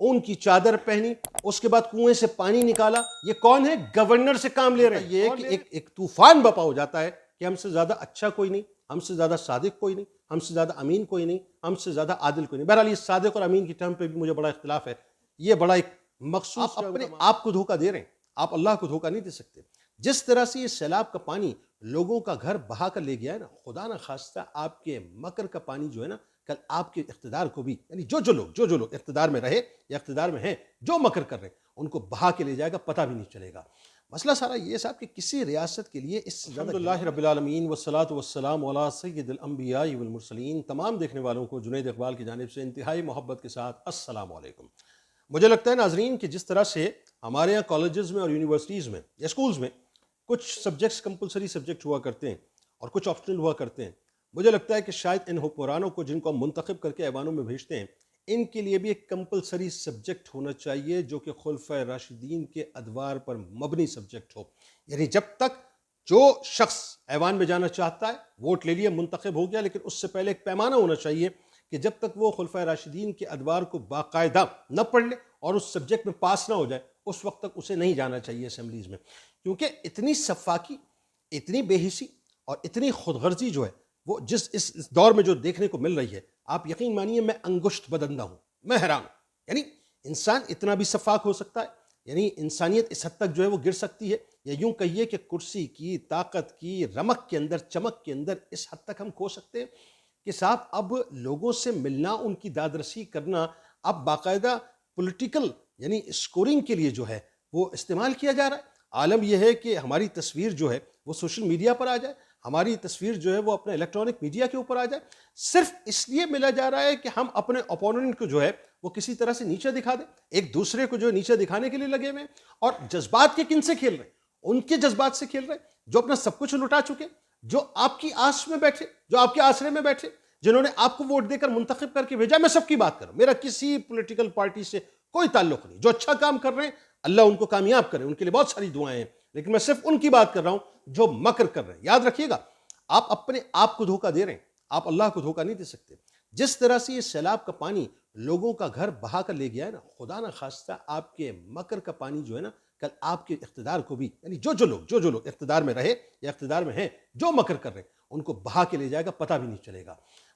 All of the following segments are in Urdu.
اون کی چادر پہنی، اس کے بعد کنویں سے پانی نکالا. یہ کون ہے؟ گورنر سے کام لے رہے ہیں. یہ کہ ایک طوفان بپا ہو جاتا ہے کہ ہم سے زیادہ اچھا کوئی نہیں، ہم سے زیادہ صادق کوئی نہیں، ہم سے زیادہ امین کوئی نہیں، ہم سے زیادہ عادل کوئی نہیں. بہرحال یہ صادق اور امین کی ٹرم پہ بھی مجھے بڑا اختلاف ہے. یہ بڑا ایک مخصوص، آپ اپنے آپ کو دھوکہ دے رہے ہیں، آپ اللہ کو دھوکہ نہیں دے سکتے. جس طرح سے یہ سیلاب کا پانی لوگوں کا گھر بہا کر لے گیا ہے نا، خدا نہ خواستہ آپ کے مکر کا پانی جو ہے نا، کل آپ کے اقتدار کو بھی، یعنی جو لوگ اقتدار میں رہے یا اقتدار میں ہیں، جو مکر کر رہے ہیں، ان کو بہا کے لے جائے گا، پتہ بھی نہیں چلے گا. مسئلہ سارا یہ صاحب کہ کسی ریاست کے لیے اس سے زیادہ الحمدللہ رب العالمین والصلاة والسلام علی سید الانبیاء والمرسلین. تمام دیکھنے والوں کو جنید اقبال کی جانب سے انتہائی محبت کے ساتھ السلام علیکم. مجھے لگتا ہے ناظرین کہ جس طرح سے ہمارے یہاں کالجز میں اور یونیورسٹیز میں یا اسکولز میں کچھ سبجیکٹس کمپلسری سبجیکٹ ہوا کرتے ہیں اور کچھ آپشنل ہوا کرتے ہیں، مجھے لگتا ہے کہ شاید ان حکمرانوں کو جن کو ہم منتخب کر کے ایوانوں میں بھیجتے ہیں، ان کے لیے بھی ایک کمپلسری سبجیکٹ ہونا چاہیے جو کہ خلفائے راشدین کے ادوار پر مبنی سبجیکٹ ہو. یعنی جب تک جو شخص ایوان میں جانا چاہتا ہے، ووٹ لے لیا، منتخب ہو گیا، لیکن اس سے پہلے ایک پیمانہ ہونا چاہیے کہ جب تک وہ خلفائے راشدین کے ادوار کو باقاعدہ نہ پڑھ لے اور اس سبجیکٹ میں پاس نہ ہو جائے، اس وقت تک اسے نہیں جانا چاہیے اسمبلیز میں. کیونکہ اتنی سفاکی، اتنی بے حسی اور اتنی خود غرضی جو ہے وہ اس دور میں جو دیکھنے کو مل رہی ہے، آپ یقین مانیے میں انگشت بدندہ ہوں، میں حیران ہوں. یعنی انسان اتنا بھی سفاک ہو سکتا ہے، یعنی انسانیت اس حد تک جو ہے وہ گر سکتی ہے، یا یوں کہیے کہ کرسی کی طاقت کی رمق کے اندر، چمک کے اندر اس حد تک ہم کھو سکتے ہیں کہ صاحب اب لوگوں سے ملنا، ان کی دادرسی کرنا اب باقاعدہ پولیٹیکل یعنی اسکورنگ کے لیے جو ہے وہ استعمال کیا جا رہا ہے. عالم یہ ہے کہ ہماری تصویر جو ہے وہ سوشل میڈیا پر آ جائے، ہماری تصویر جو ہے وہ اپنے الیکٹرانک میڈیا کے اوپر آ جائے، صرف اس لیے ملا جا رہا ہے کہ ہم اپنے اپوننٹ کو جو ہے وہ کسی طرح سے نیچے دکھا دیں، ایک دوسرے کو جو ہے نیچے دکھانے کے لیے لگے ہوئے ہیں. اور جذبات کے کن سے کھیل رہے ہیں؟ ان کے جذبات سے کھیل رہے ہیں جو اپنا سب کچھ لٹا چکے، جو آپ کی آس میں بیٹھے، جو آپ کے آسرے میں بیٹھے، جنہوں نے آپ کو ووٹ دے کر منتخب کر کے بھیجا. میں سب کی بات کر رہا ہوں، میرا کسی پولیٹیکل پارٹی سے کوئی تعلق نہیں. جو اچھا کام کر رہے ہیں اللہ ان کو کامیاب کرے، ان کے لیے بہت ساری دعائیں ہیں، لیکن میں صرف ان کی بات کر رہا ہوں جو مکر کر رہے ہیں. یاد رکھیے گا، آپ اپنے آپ کو دھوکہ دے رہے ہیں، آپ اللہ کو دھوکہ نہیں دے سکتے. جس طرح سے یہ سیلاب کا پانی لوگوں کا گھر بہا کر لے گیا ہے نا، خدا نہ خواستہ آپ کے مکر کا پانی جو ہے نا، کل آپ کے اقتدار کو بھی، یعنی جو لوگ اقتدار میں رہے یا اقتدار میں ہیں، جو مکر کر رہے ہیں، ان کو بہا کے لے جائے گا، پتہ بھی نہیں چلے گا.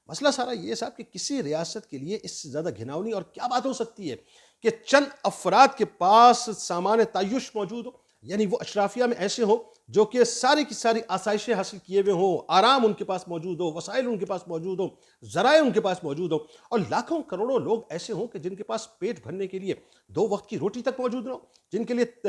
مسئلہ سارا یہ صاحب کہ کسی ریاست کے لیے اس سے زیادہ گھناؤنی اور کیا بات ہو سکتی ہے کہ چند افراد کے پاس سامان تعیش موجود ہو، یعنی وہ اشرافیہ میں ایسے ہوں جو کہ ساری کی ساری آسائشیں حاصل کیے ہوئے ہوں، آرام ان کے پاس موجود ہو، وسائل ان کے پاس موجود ہوں، ذرائع ان کے پاس موجود ہوں، اور لاکھوں کروڑوں لوگ ایسے ہوں کہ جن کے پاس پیٹ بھرنے کے لیے 2 وقت کی روٹی تک موجود نہ ہو،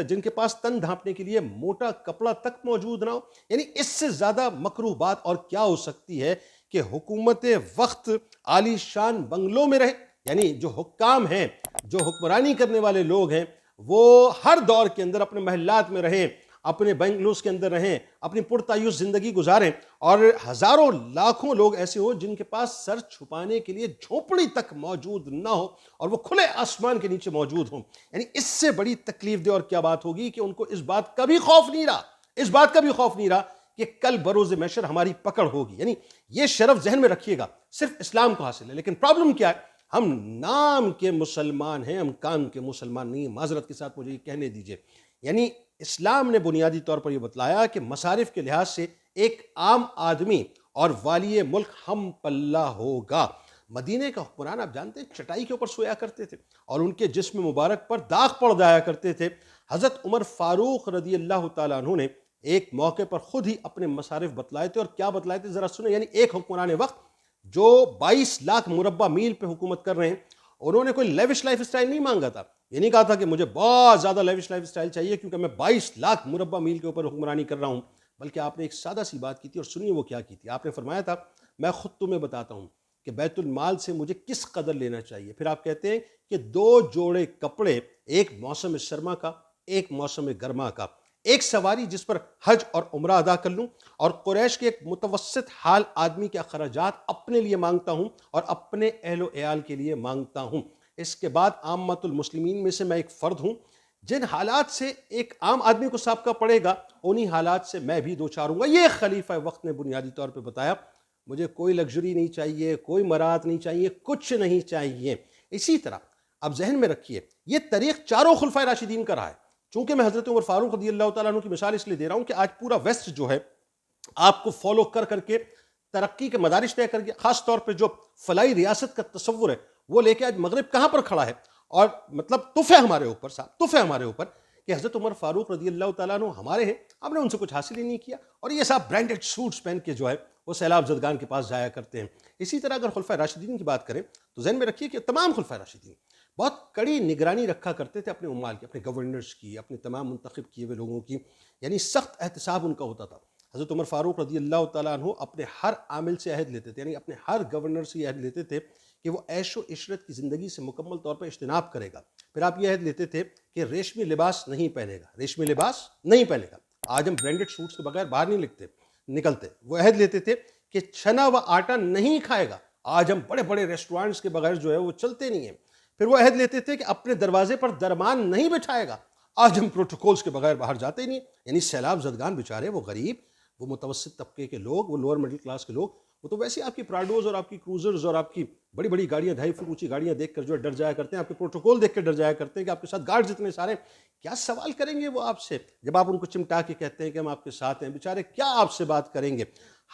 جن کے پاس تن ڈھانپنے کے لیے موٹا کپڑا تک موجود نہ ہو. یعنی اس سے زیادہ مکروہ بات اور کیا ہو سکتی ہے کہ حکومت وقت عالی شان بنگلوں میں رہے. یعنی جو حکام ہیں، جو حکمرانی کرنے والے لوگ ہیں، وہ ہر دور کے اندر اپنے محلات میں رہیں، اپنے بنگلوز کے اندر رہیں، اپنی پرتعیش زندگی گزاریں، اور ہزاروں لاکھوں لوگ ایسے ہوں جن کے پاس سر چھپانے کے لیے جھونپڑی تک موجود نہ ہو اور وہ کھلے آسمان کے نیچے موجود ہوں. یعنی اس سے بڑی تکلیف دہ اور کیا بات ہوگی کہ ان کو اس بات کا بھی خوف نہیں رہا کہ کل بروز محشر ہماری پکڑ ہوگی. یعنی یہ شرف ذہن میں رکھیے گا، صرف اسلام کو حاصل ہے، لیکن پرابلم کیا ہے؟ ہم نام کے مسلمان ہیں، ہم کام کے مسلمان نہیں ہیں. معذرت کے ساتھ مجھے یہ کہنے دیجئے، یعنی اسلام نے بنیادی طور پر یہ بتلایا کہ مصارف کے لحاظ سے ایک عام آدمی اور والی ملک ہم پلہ ہوگا. مدینے کا حکمران آپ جانتے ہیں چٹائی کے اوپر سویا کرتے تھے اور ان کے جسم مبارک پر داغ پڑ جایا کرتے تھے. حضرت عمر فاروق رضی اللہ تعالیٰ عنہ نے ایک موقع پر خود ہی اپنے مصارف بتلائے تھے، اور کیا بتلائے تھے ذرا سنیں. یعنی ایک حکمران وقت جو 22 لاکھ مربع میل پہ حکومت کر رہے ہیں، انہوں نے کوئی لیوش لائف اسٹائل نہیں مانگا تھا. یہ نہیں کہا تھا کہ مجھے بہت زیادہ لیوش لائف اسٹائل چاہیے کیونکہ میں 22 لاکھ مربع میل کے اوپر حکمرانی کر رہا ہوں، بلکہ آپ نے ایک سادہ سی بات کی تھی، اور سنیے وہ کیا کی تھی. آپ نے فرمایا تھا میں خود تمہیں بتاتا ہوں کہ بیت المال سے مجھے کس قدر لینا چاہیے. پھر آپ کہتے ہیں کہ 2 جوڑے کپڑے، ایک موسم سرما کا، ایک موسم گرما کا، ایک سواری جس پر حج اور عمرہ ادا کر لوں، اور قریش کے ایک متوسط حال آدمی کے اخراجات اپنے لیے مانگتا ہوں اور اپنے اہل و عیال کے لیے مانگتا ہوں. اس کے بعد عامت المسلمین میں سے میں ایک فرد ہوں. جن حالات سے ایک عام آدمی کو سابقہ پڑے گا انہی حالات سے میں بھی دوچار ہوں گا. یہ خلیفہ وقت نے بنیادی طور پہ بتایا. مجھے کوئی لگژری نہیں چاہیے، کوئی مرات نہیں چاہیے، کچھ نہیں چاہیے. اسی طرح اب ذہن میں رکھیے یہ طریق چاروں خلفائے راشدین کا رہا ہے. چونکہ میں حضرت عمر فاروق رضی اللہ تعالیٰ عنہ کی مثال اس لیے دے رہا ہوں کہ آج پورا ویسٹ جو ہے آپ کو فالو کر کر کے ترقی کے مدارج طے کر گیا. خاص طور پہ جو فلاحی ریاست کا تصور ہے وہ لے کے آج مغرب کہاں پر کھڑا ہے. اور مطلب تف ہے ہمارے اوپر صاحب، تف ہے ہمارے اوپر کہ حضرت عمر فاروق رضی اللہ تعالیٰ عنہ ہمارے ہیں، ہم نے ان سے کچھ حاصل ہی نہیں کیا، اور یہ صاحب برانڈڈ سوٹس پہن کے جو ہے وہ سیلاب زدگان کے پاس جایا کرتے ہیں. اسی طرح اگر خلفائے راشدین کی بات کریں تو ذہن میں رکھیے کہ تمام خلفائے راشدین بہت کڑی نگرانی رکھا کرتے تھے اپنے عمال کی، اپنے گورنرز کی، اپنے تمام منتخب کیے ہوئے لوگوں کی، یعنی سخت احتساب ان کا ہوتا تھا. حضرت عمر فاروق رضی اللہ تعالیٰ عنہ اپنے ہر عامل سے عہد لیتے تھے، یعنی اپنے ہر گورنر سے یہ عہد لیتے تھے کہ وہ عیش و عشرت کی زندگی سے مکمل طور پر اجتناب کرے گا. پھر آپ یہ عہد لیتے تھے کہ ریشمی لباس نہیں پہنے گا، ریشمی لباس نہیں پہنے گا. آج ہم برانڈڈ سوٹس کے بغیر باہر نہیں نکلتے. وہ عہد لیتے تھے کہ چھنا و آٹا نہیں کھائے گا. آج ہم بڑے بڑے ریسٹورانٹس کے بغیر جو ہے وہ چلتے نہیں ہیں. پھر وہ عہد لیتے تھے کہ اپنے دروازے پر درمان نہیں بٹھائے گا. آج ہم پروٹوکولز کے بغیر باہر جاتے ہی نہیں. یعنی سیلاب زدگان بیچارے، وہ غریب، وہ متوسط طبقے کے لوگ، وہ لوور مڈل کلاس کے لوگ، وہ تو ویسے آپ کی پراڈوز اور آپ کی کروزرز اور آپ کی بڑی بڑی گاڑیاں، 2.5 فٹ اونچی گاڑیاں دیکھ کر جو ہے ڈر جایا کرتے ہیں. آپ کے پروٹوکول دیکھ کے ڈر جایا کرتے ہیں کہ آپ کے ساتھ گارڈز اتنے سارے، کیا سوال کریں گے وہ آپ سے جب آپ ان کو چمٹا کے کہتے ہیں کہ ہم آپ کے ساتھ ہیں. بیچارے کیا آپ سے بات کریں گے.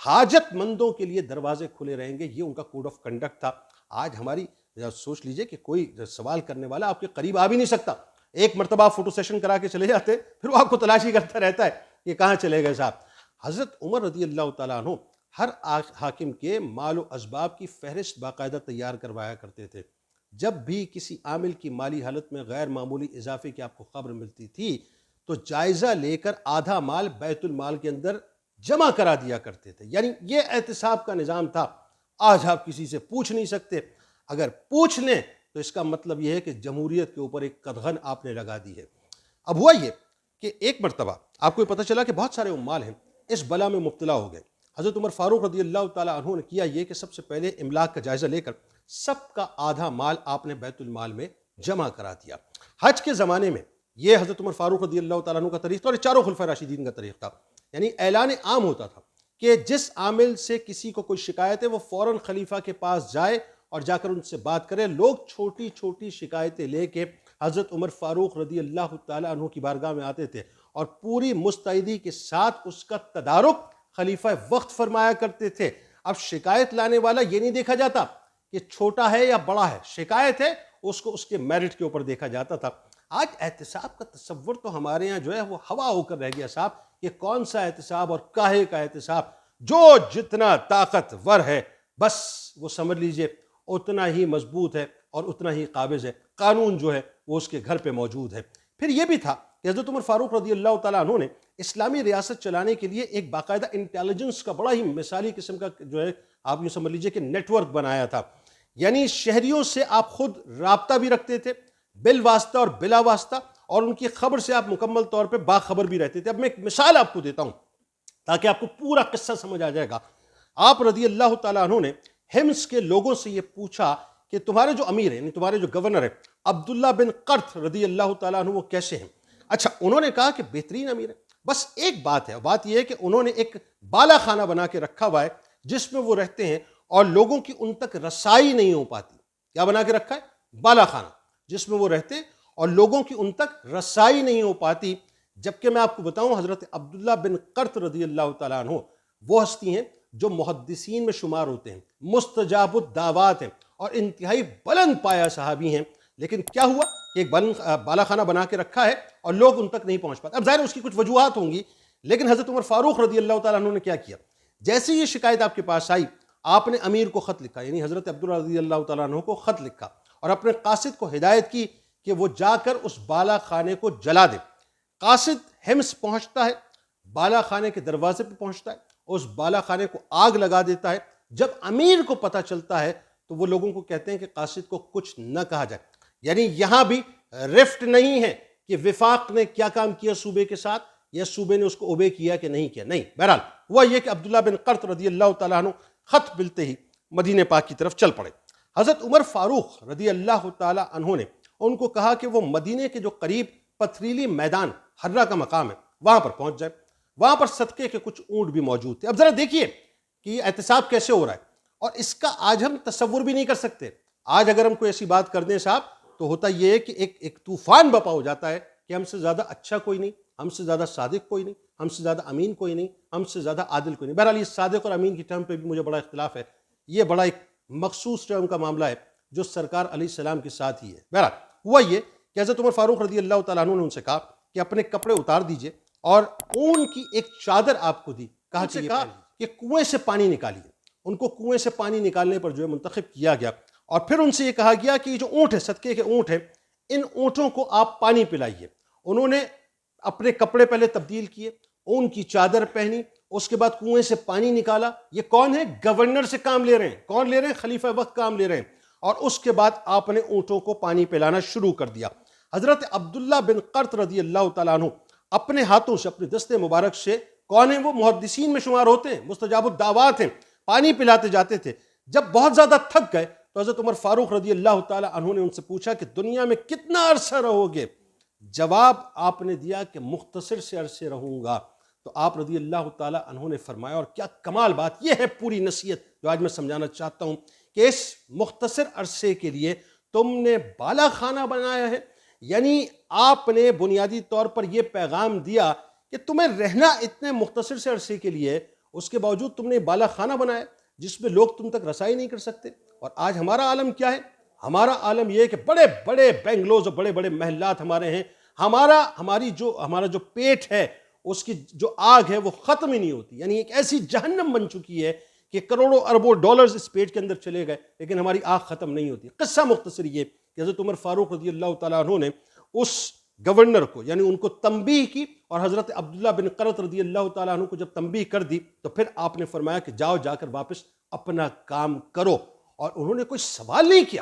حاجت مندوں کے لیے دروازے کھلے رہیں گے، یہ ان کا کوڈ آف کنڈکٹ تھا. آج ہماری سوچ لیجئے کہ کوئی سوال کرنے والا آپ کے قریب آ بھی نہیں سکتا. ایک مرتبہ فوٹو سیشن کرا کے چلے جاتے، پھر وہ آپ کو تلاشی کرتا رہتا ہے کہ کہاں چلے گئے صاحب. حضرت عمر رضی اللہ تعالیٰ عنہ ہر حاکم کے مال و اسباب کی فہرست باقاعدہ تیار کروایا کرتے تھے. جب بھی کسی عامل کی مالی حالت میں غیر معمولی اضافے کی آپ کو خبر ملتی تھی تو جائزہ لے کر آدھا مال بیت المال کے اندر جمع کرا دیا کرتے تھے. یعنی یہ احتساب کا نظام تھا. آج آپ کسی سے پوچھ نہیں سکتے. اگر پوچھ لیں تو اس کا مطلب یہ ہے کہ جمہوریت کے اوپر ایک قدغن آپ نے لگا دی ہے. اب ہوا یہ کہ ایک مرتبہ آپ کو پتہ چلا کہ بہت سارے عمال ہیں اس بلا میں مبتلا ہو گئے. حضرت عمر فاروق رضی اللہ تعالیٰ عنہ نے کیا یہ کہ سب سے پہلے املاک کا جائزہ لے کر سب کا آدھا مال آپ نے بیت المال میں جمع کرا دیا. حج کے زمانے میں یہ حضرت عمر فاروق رضی اللہ تعالیٰ عنہ کا طریق تھا اور چاروں خلفائے راشدین کا طریق تھا. یعنی اعلان عام ہوتا تھا کہ جس عامل سے کسی کو کوئی شکایت ہے وہ فوراً خلیفہ کے پاس جائے اور جا کر ان سے بات کرے. لوگ چھوٹی چھوٹی شکایتیں لے کے حضرت عمر فاروق رضی اللہ تعالیٰ عنہ کی بارگاہ میں آتے تھے اور پوری مستعدی کے ساتھ اس کا تدارک خلیفہ وقت فرمایا کرتے تھے. اب شکایت لانے والا یہ نہیں دیکھا جاتا کہ چھوٹا ہے یا بڑا ہے، شکایت ہے اس کو اس کے میرٹ کے اوپر دیکھا جاتا تھا. آج احتساب کا تصور تو ہمارے ہاں جو ہے وہ ہوا ہو کر رہ گیا صاحب. کہ کون سا احتساب اور کاہے کا احتساب؟ جو جتنا طاقتور ہے بس وہ سمجھ لیجئے اتنا ہی مضبوط ہے اور اتنا ہی قابض ہے. قانون جو ہے وہ اس کے گھر پہ موجود ہے. پھر یہ بھی تھا کہ حضرت عمر فاروق رضی اللہ تعالیٰ عنہ نے اسلامی ریاست چلانے کے لیے ایک باقاعدہ انٹیلیجنس کا بڑا ہی مثالی قسم کا جو ہے آپ یہ سمجھ لیجئے کہ نیٹ ورک بنایا تھا. یعنی شہریوں سے آپ خود رابطہ بھی رکھتے تھے بالواسطہ اور بلا واسطہ، اور ان کی خبر سے آپ مکمل طور پہ باخبر بھی رہتے تھے. اب میں ایک مثال آپ کو دیتا ہوں تاکہ آپ کو پورا قصہ سمجھ آ جائے گا. آپ رضی اللہ تعالیٰ عنہ نے ہمس کے لوگوں سے یہ پوچھا کہ تمہارے جو امیر ہیں، یعنی تمہارے جو گورنر ہیں عبداللہ بن قرط رضی اللہ تعالیٰ عنہ، وہ کیسے ہیں؟ اچھا، انہوں نے کہا کہ بہترین امیر ہے. بس ایک بات ہے، بات یہ ہے کہ انہوں نے ایک بالا خانہ بنا کے رکھا ہوا ہے جس میں وہ رہتے ہیں اور لوگوں کی ان تک رسائی نہیں ہو پاتی. کیا بنا کے رکھا ہے؟ بالا خانہ، جس میں وہ رہتے ہیں اور لوگوں کی ان تک رسائی نہیں ہو پاتی. جبکہ میں آپ کو بتاؤں حضرت عبداللہ بن قرط رضی اللہ تعالیٰ عنہ وہ ہستی ہیں جو محدثین میں شمار ہوتے ہیں، مستجاب الدعوات ہیں اور انتہائی بلند پایا صحابی ہیں. لیکن کیا ہوا کہ ایک بالا خانہ بنا کے رکھا ہے اور لوگ ان تک نہیں پہنچ پاتے. اب ظاہر اس کی کچھ وجوہات ہوں گی، لیکن حضرت عمر فاروق رضی اللہ تعالیٰ عنہ نے کیا کیا؟ جیسے یہ شکایت آپ کے پاس آئی، آپ نے امیر کو خط لکھا، یعنی حضرت عبداللہ رضی اللہ تعالیٰ عنہ کو خط لکھا اور اپنے قاصد کو ہدایت کی کہ وہ جا کر اس بالا خانے کو جلا دے. قاصد ہمس پہنچتا ہے، بالا خانے کے دروازے پہ پہنچتا ہے، اس بالا خانے کو آگ لگا دیتا ہے. جب امیر کو پتہ چلتا ہے تو وہ لوگوں کو کہتے ہیں کہ قاصد کو کچھ نہ کہا جائے. یعنی یہاں بھی رفٹ نہیں ہے کہ وفاق نے کیا کام کیا صوبے کے ساتھ یا صوبے نے اس کو اوبے کیا کہ نہیں کیا. نہیں، بہرحال ہوا یہ کہ عبداللہ بن قرط رضی اللہ تعالیٰ عنہ خط ملتے ہی مدینہ پاک کی طرف چل پڑے. حضرت عمر فاروق رضی اللہ تعالیٰ عنہ نے ان کو کہا کہ وہ مدینہ کے جو قریب پتھریلی میدان حرہ کا مقام ہے وہاں پر پہنچ جائے. وہاں پر صدقے کے کچھ اونٹ بھی موجود تھے. اب ذرا دیکھیے کہ یہ احتساب کیسے ہو رہا ہے، اور اس کا آج ہم تصور بھی نہیں کر سکتے. آج اگر ہم کوئی ایسی بات کر دیں صاحب تو ہوتا یہ ہے کہ ایک طوفان بپا ہو جاتا ہے کہ ہم سے زیادہ اچھا کوئی نہیں، ہم سے زیادہ صادق کوئی نہیں، ہم سے زیادہ امین کوئی نہیں، ہم سے زیادہ عادل کوئی نہیں۔ بہرحال یہ صادق اور امین کی ٹرم پہ بھی مجھے بڑا اختلاف ہے، یہ بڑا ایک مخصوص ٹرم کا معاملہ ہے جو سرکار علیہ السلام کے ساتھ ہی ہے۔ بہرحال ہوا یہ کہ حضرت عمر فاروق رضی اللہ تعالیٰ عنہ نے ان سے کہا کہ اپنے کپڑے اتار دیجئے اور اون کی ایک چادر آپ کو دی، کہا کہ کنویں سے پانی نکالیے۔ ان کو کنویں سے پانی نکالنے پر جو ہے منتخب کیا گیا، اور پھر ان سے یہ کہا گیا کہ یہ جو اونٹ ہے، صدقے کے اونٹ ہیں، ان اونٹوں کو آپ پانی پلائیے۔ انہوں نے اپنے کپڑے پہلے تبدیل کیے، اون کی چادر پہنی، اس کے بعد کنویں سے پانی نکالا۔ یہ کون ہے؟ گورنر سے کام لے رہے ہیں۔ کون لے رہے ہیں؟ خلیفہ وقت کام لے رہے ہیں۔ اور اس کے بعد آپ نے اونٹوں کو پانی پلانا شروع کر دیا۔ حضرت عبداللہ بن قرط رضی اللہ تعالیٰ عنہ اپنے ہاتھوں سے، اپنے دستے مبارک سے، کون ہیں وہ؟ محدثین میں شمار ہوتے ہیں، مستجاب الدعوات ہیں، پانی پلاتے جاتے تھے۔ جب بہت زیادہ تھک گئے تو حضرت عمر فاروق رضی اللہ تعالیٰ عنہ نے ان سے پوچھا کہ دنیا میں کتنا عرصہ رہو گے؟ جواب آپ نے دیا کہ مختصر سے عرصے رہوں گا۔ تو آپ رضی اللہ تعالیٰ عنہ نے فرمایا، اور کیا کمال بات، یہ ہے پوری نصیحت جو آج میں سمجھانا چاہتا ہوں، کہ اس مختصر عرصے کے لیے تم نے بالا خانہ بنایا ہے۔ یعنی آپ نے بنیادی طور پر یہ پیغام دیا کہ تمہیں رہنا اتنے مختصر سے عرصے کے لیے، اس کے باوجود تم نے بالا خانہ بنایا جس میں لوگ تم تک رسائی نہیں کر سکتے۔ اور آج ہمارا عالم کیا ہے؟ ہمارا عالم یہ ہے کہ بڑے بڑے بنگلوز اور بڑے بڑے محلات ہمارے ہیں، ہمارا جو پیٹ ہے، اس کی جو آگ ہے وہ ختم ہی نہیں ہوتی۔ یعنی ایک ایسی جہنم بن چکی ہے کہ کروڑوں اربوں ڈالرز اس پیٹ کے اندر چلے گئے لیکن ہماری آگ ختم نہیں ہوتی۔ قصہ مختصر یہ کہ حضرت عمر فاروق رضی اللہ تعالیٰ عنہ نے اس گورنر کو، یعنی ان کو تنبیہ کی، اور حضرت عبداللہ بن قرط رضی اللہ تعالیٰ عنہ کو جب تنبیہ کر دی تو پھر آپ نے فرمایا کہ جاؤ، جا کر واپس اپنا کام کرو۔ اور انہوں نے کوئی سوال نہیں کیا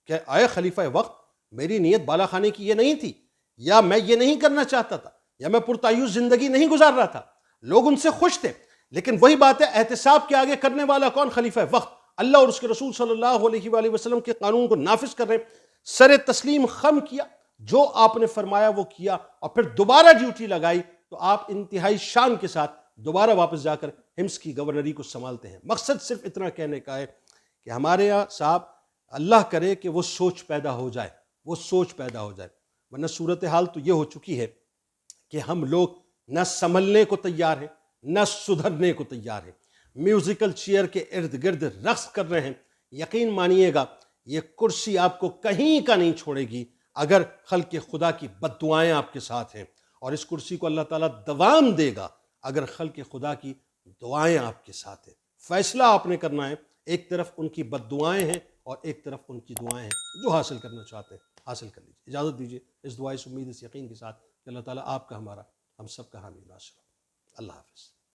کہ اے خلیفہ وقت، میری نیت بالا خانے کی یہ نہیں تھی، یا میں یہ نہیں کرنا چاہتا تھا، یا میں پرتعیش زندگی نہیں گزار رہا تھا۔ لوگ ان سے خوش تھے، لیکن وہی بات ہے، احتساب کے آگے کرنے والا کون؟ خلیفہ وقت، اللہ اور اس کے رسول صلی اللہ علیہ وآلہ وسلم کے قانون کو نافذ کر رہے ہیں۔ سر تسلیم خم کیا، جو آپ نے فرمایا وہ کیا، اور پھر دوبارہ ڈیوٹی لگائی تو آپ انتہائی شان کے ساتھ دوبارہ واپس جا کر ہمس کی گورنری کو سنبھالتے ہیں۔ مقصد صرف اتنا کہنے کا ہے کہ ہمارے یہاں صاحب، اللہ کرے کہ وہ سوچ پیدا ہو جائے، وہ سوچ پیدا ہو جائے، ورنہ صورتحال تو یہ ہو چکی ہے کہ ہم لوگ نہ سنبھلنے کو تیار ہیں، نہ سدھرنے کو تیار ہیں، میوزیکل چیئر کے ارد گرد رقص کر رہے ہیں۔ یقین مانیے گا، یہ کرسی آپ کو کہیں کا نہیں چھوڑے گی اگر خلق خدا کی بد دعائیں آپ کے ساتھ ہیں، اور اس کرسی کو اللہ تعالیٰ دوام دے گا اگر خلق خدا کی دعائیں آپ کے ساتھ ہیں۔ فیصلہ آپ نے کرنا ہے، ایک طرف ان کی بد دعائیں ہیں اور ایک طرف ان کی دعائیں ہیں، جو حاصل کرنا چاہتے ہیں حاصل کر لیجیے۔ اجازت دیجیے اس دعا، اس امید، اس یقین کے ساتھ کہ اللہ تعالیٰ آپ کا، ہمارا، ہم سب کا حامی ناصر ہو۔ اللہ حافظ۔